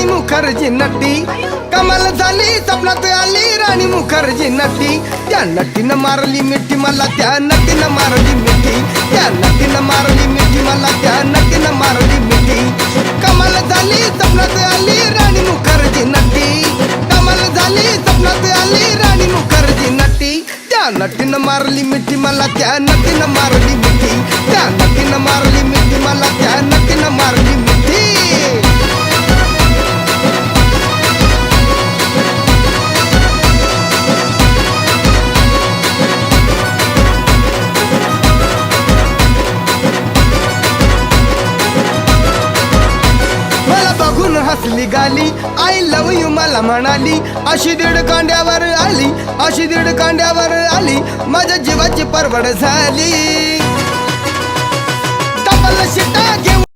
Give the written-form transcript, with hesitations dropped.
राणी मुखर्जी नटी, कमाल झाली स्वप्नात आली राणी मुखर्जी नटी. त्या नटीनं मारली मिठी मला, त्या नटीनं मारली मिठी, त्या नटीनं मारली मिठी मला, त्या नटीनं मारली मिठी. कमाल झाली स्वप्नात आली राणी मुखर्जी नटी, कमाल झाली स्वप्नात आली राणी मुखर्जी नटी. त्या नटीनं मारली मिठी मला, त्या नटीनं मारली मिठी, त्या नटीनं मारली मिठी मला, त्या नटीनं मारली मिठी. हसली गाली, आय लव यू मला म्हणाली. अशी दीड कांड्यावर आली, अशी दीड कांड्यावर आली, माझ्या जीवाची परवड झाली. डबल शिटा